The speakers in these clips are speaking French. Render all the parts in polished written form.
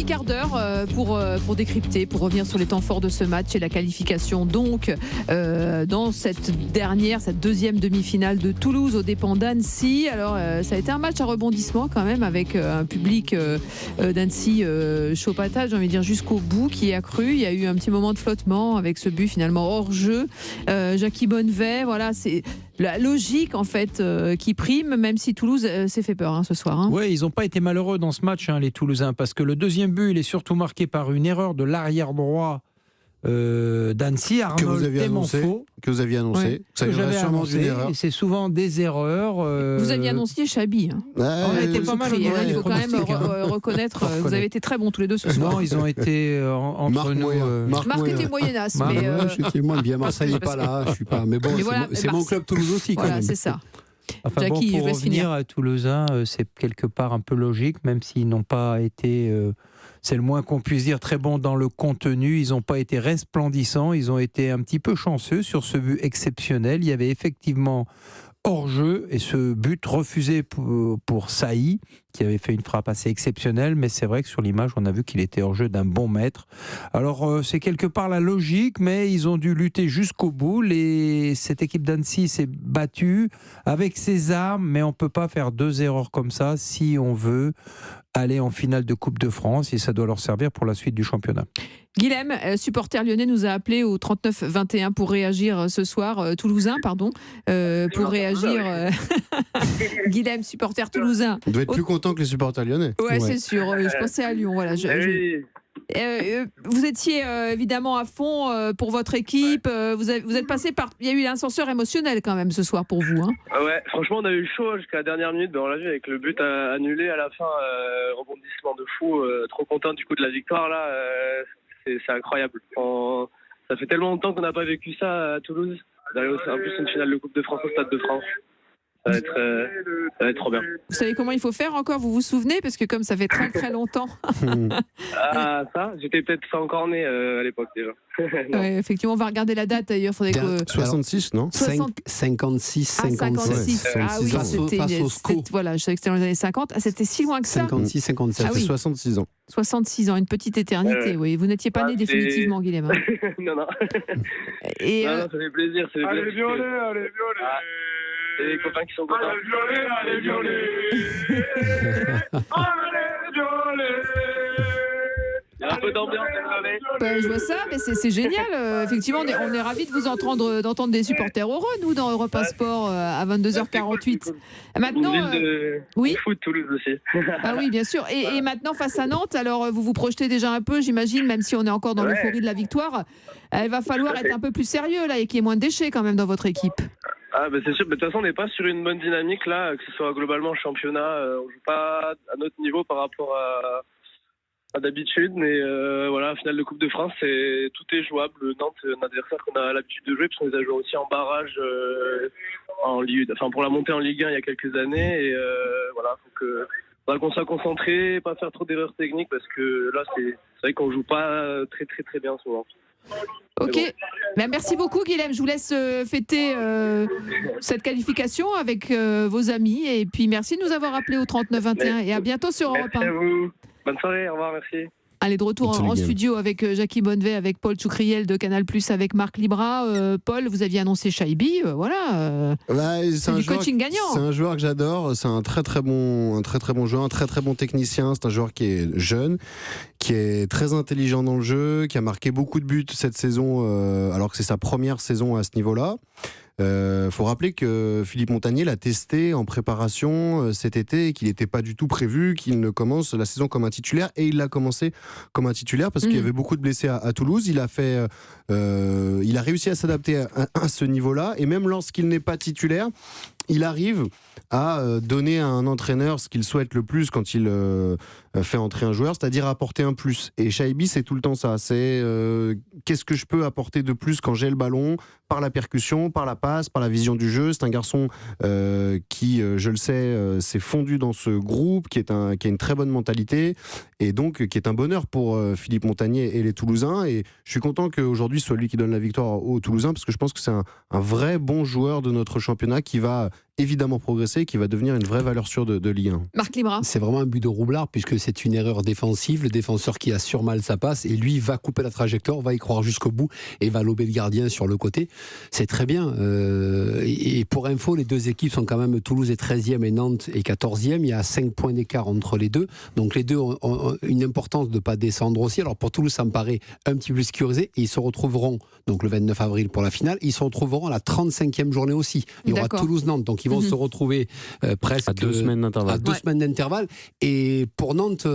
quart d'heure pour décrypter, pour revenir sur les temps forts de ce match et la qualification donc dans cette deuxième demi-finale de Toulouse aux dépens d'Annecy. Alors ça a été un match à rebondissement quand même, avec un public d'Annecy chaud patate, j'ai envie de dire, jusqu'au bout, qui a cru. Il y a eu un petit moment de flottement avec ce but finalement hors jeu. Jackie Bonnevet, voilà, c'est la logique en fait qui prime, même si Toulouse s'est fait peur ce soir. Oui, ils n'ont pas été malheureux dans ce match, les Toulousains, parce que le deuxième but, il est surtout marqué par une erreur de l'arrière droit d'Annecy, Arnold Temanfo. Que vous aviez annoncé. Ouais, ça que j'avais sûrement annoncé, d'une erreur. c'est souvent des erreurs. Vous aviez annoncé Chabi. On a été pas mal. Il faut quand même reconnaître. Vous avez été très bons tous les deux ce soir. Non, ils ont été entre nous. Marc était moyenasse. Effectivement, bien Marseille n'est pas là. Je suis pas. Mais bon, c'est mon club Toulouse aussi quand même. C'est ça. Enfin, Jackie, pour je laisse revenir finir. à Toulousain, c'est quelque part un peu logique, même s'ils n'ont pas été, c'est le moins qu'on puisse dire, très bons dans le contenu. Ils n'ont pas été resplendissants, ils ont été un petit peu chanceux sur ce but exceptionnel. Il y avait effectivement hors-jeu et ce but refusé pour Saï, qui avait fait une frappe assez exceptionnelle, mais c'est vrai que sur l'image, on a vu qu'il était hors-jeu d'un bon mètre. Alors, c'est quelque part la logique, mais ils ont dû lutter jusqu'au bout. Cette équipe d'Annecy s'est battue avec ses armes, mais on ne peut pas faire deux erreurs comme ça si on veut aller en finale de Coupe de France, et ça doit leur servir pour la suite du championnat. Guilhem, supporter lyonnais, nous a appelé au 39-21 pour réagir ce soir, toulousain, pardon, pour réagir. Guilhem, supporter toulousain. Vous devez être plus content que les supporters lyonnais. Ouais, c'est sûr. Je pensais à Lyon. Voilà. Vous étiez évidemment à fond pour votre équipe. Vous êtes passé par. Il y a eu l'ascenseur émotionnel quand même ce soir pour vous. Ouais, franchement, on a eu chaud jusqu'à la dernière minute. On l'a vu avec le but annulé à la fin. Rebondissement de fou. Trop content du coup de la victoire là. C'est incroyable. Ça fait tellement longtemps qu'on n'a pas vécu ça à Toulouse. D'aller en plus une finale de Coupe de France au Stade de France. Ça va être trop bien. Vous savez comment il faut faire encore? Vous vous souvenez? Parce que comme ça fait très très longtemps. Ah, ça? J'étais peut-être pas encore né à l'époque déjà. Ouais, effectivement, on va regarder la date d'ailleurs. 66, non 56, 57. Ah oui, voilà, je savais que c'était dans les années 50. Ah, c'était si loin que ça? 56, 57, c'est 66 ans. 66 ans, une petite éternité, oui. Vous n'étiez pas né définitivement, Guilhem. Non. Non, ça fait plaisir. Allez, violet, allez, violet. Et les copains qui sont contents. Allez, violet. Allez, violet. Il y a un peu d'ambiance, je vois ça, mais c'est génial. Effectivement, on est ravis de vous d'entendre des supporters heureux, nous, dans Europe 1 Sport, à 22h48. Cool. Maintenant, oui, foot Toulouse aussi. Ah oui, bien sûr. Et maintenant, face à Nantes, alors vous vous projetez déjà un peu, j'imagine, même si on est encore dans l'euphorie de la victoire. Il va falloir être un peu plus sérieux, là, et qu'il y ait moins de déchets, quand même, dans votre équipe. Ah c'est sûr, mais de toute façon on n'est pas sur une bonne dynamique là, que ce soit globalement championnat, on joue pas à notre niveau par rapport à d'habitude, mais voilà, finale de Coupe de France, tout est jouable. Nantes, un adversaire qu'on a l'habitude de jouer, parce qu'on les a joués aussi en barrage pour la montée en Ligue 1 il y a quelques années, et voilà, faudra qu'on soit concentré, pas faire trop d'erreurs techniques, parce que là c'est vrai qu'on joue pas très très très bien souvent. Ok, merci beaucoup Guilhem, je vous laisse fêter cette qualification avec vos amis, et puis merci de nous avoir appelés au 39-21 et à bientôt sur Europe 1. Merci à vous, bonne soirée, au revoir, merci. Allez, de retour en studio avec Jackie Bonnevet, avec Paul Choucriel de Canal+, avec Marc Libra. Paul, vous aviez annoncé Chaibi, voilà. C'est du coaching gagnant. C'est un joueur que j'adore, c'est un très très bon joueur, un très très bon technicien. C'est un joueur qui est jeune, qui est très intelligent dans le jeu, qui a marqué beaucoup de buts cette saison, alors que c'est sa première saison à ce niveau-là. Faut rappeler que Philippe Montagnier l'a testé en préparation cet été et qu'il n'était pas du tout prévu qu'il ne commence la saison comme un titulaire, et il l'a commencé comme un titulaire parce qu'il y avait beaucoup de blessés à Toulouse. Il a réussi à s'adapter à ce niveau-là, et même lorsqu'il n'est pas titulaire, il arrive à donner à un entraîneur ce qu'il souhaite le plus quand il fait entrer un joueur, c'est-à-dire apporter un plus. Et Chaibi, c'est tout le temps ça. C'est qu'est-ce que je peux apporter de plus quand j'ai le ballon, par la percussion, par la passe, par la vision du jeu. C'est un garçon qui, je le sais, s'est fondu dans ce groupe, qui a une très bonne mentalité, et donc qui est un bonheur pour Philippe Montagnier et les Toulousains. Et je suis content qu'aujourd'hui ce soit lui qui donne la victoire aux Toulousains, parce que je pense que c'est un vrai bon joueur de notre championnat qui va évidemment progresser et qui va devenir une vraie valeur sûre de Ligue 1. Marc Libra. C'est vraiment un but de roublard puisque c'est une erreur défensive. Le défenseur qui assure mal sa passe et lui va couper la trajectoire, va y croire jusqu'au bout et va lober le gardien sur le côté. C'est très bien. Et pour info, les deux équipes sont quand même Toulouse est 13e et Nantes est 14e. Il y a 5 points d'écart entre les deux. Donc les deux ont une importance de ne pas descendre aussi. Alors pour Toulouse, ça me paraît un petit peu sécurisé. Et ils se retrouveront donc le 29 avril pour la finale. Ils se retrouveront à la 35e journée aussi. Il y aura Toulouse-Nantes. Donc ils vont se retrouver presque à 2 semaines d'intervalle. Semaines d'intervalle. Et pour Nantes,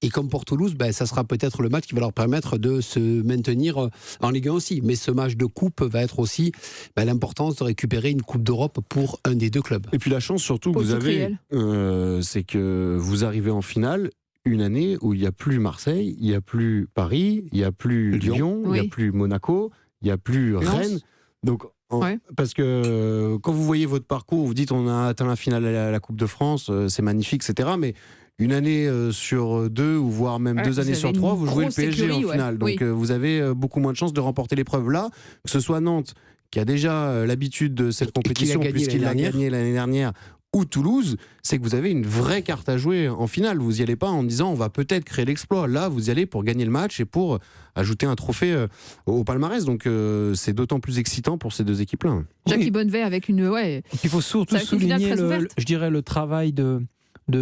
et comme pour Toulouse, ça sera peut-être le match qui va leur permettre de se maintenir en Ligue 1 aussi. Mais ce match de coupe va être aussi l'importance de récupérer une Coupe d'Europe pour un des deux clubs. Et puis la chance surtout que vous avez, c'est que vous arrivez en finale une année où il n'y a plus Marseille, il n'y a plus Paris, il n'y a plus Lyon, il n'y a plus Monaco, il n'y a plus Rennes. Donc, parce que quand vous voyez votre parcours, vous dites on a atteint la finale à la Coupe de France, c'est magnifique, etc. Mais une année sur 2, ou voire même 2 années sur 3, vous jouez le PSG en finale. Donc vous avez beaucoup moins de chances de remporter l'épreuve là, que ce soit Nantes, qui a déjà l'habitude de cette compétition, puisqu'il l'a gagné l'année dernière, ou Toulouse, c'est que vous avez une vraie carte à jouer en finale. Vous n'y allez pas en disant on va peut-être créer l'exploit. Là, vous y allez pour gagner le match et pour ajouter un trophée au palmarès. Donc c'est d'autant plus excitant pour ces deux équipes-là. Jackie Bonnevet avec une... Il faut surtout souligner je dirais le travail de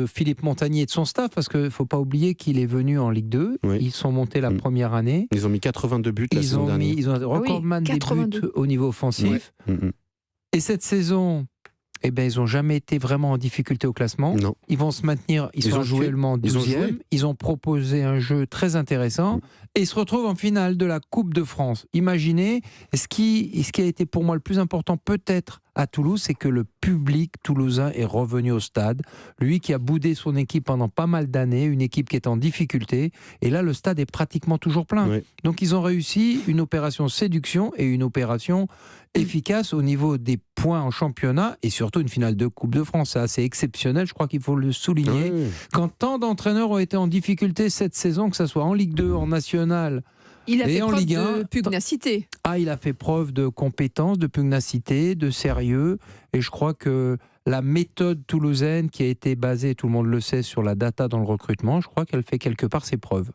Philippe Montagnier et de son staff, parce qu'il ne faut pas oublier qu'il est venu en Ligue 2. Ils sont montés la première année. Ils ont mis 82 buts la saison dernière. Ils ont un recordman des buts au niveau offensif. Et cette saison... ils n'ont jamais été vraiment en difficulté au classement. Non. Ils vont se maintenir, ils sont actuellement 12e. Ils ont proposé un jeu très intéressant et ils se retrouvent en finale de la Coupe de France. Imaginez, ce qui a été pour moi le plus important peut-être à Toulouse, c'est que le public toulousain est revenu au stade. Lui qui a boudé son équipe pendant pas mal d'années, une équipe qui est en difficulté. Et là, le stade est pratiquement toujours plein. Oui. Donc ils ont réussi une opération séduction et une opération efficace au niveau des points en championnat et surtout une finale de Coupe de France. C'est assez exceptionnel, je crois qu'il faut le souligner. Oui. Quand tant d'entraîneurs ont été en difficulté cette saison, que ce soit en Ligue 2, en National... Il a fait preuve de pugnacité. Il a fait preuve de compétence, de pugnacité, de sérieux. Et je crois que la méthode toulousaine qui a été basée, tout le monde le sait, sur la data dans le recrutement, je crois qu'elle fait quelque part ses preuves.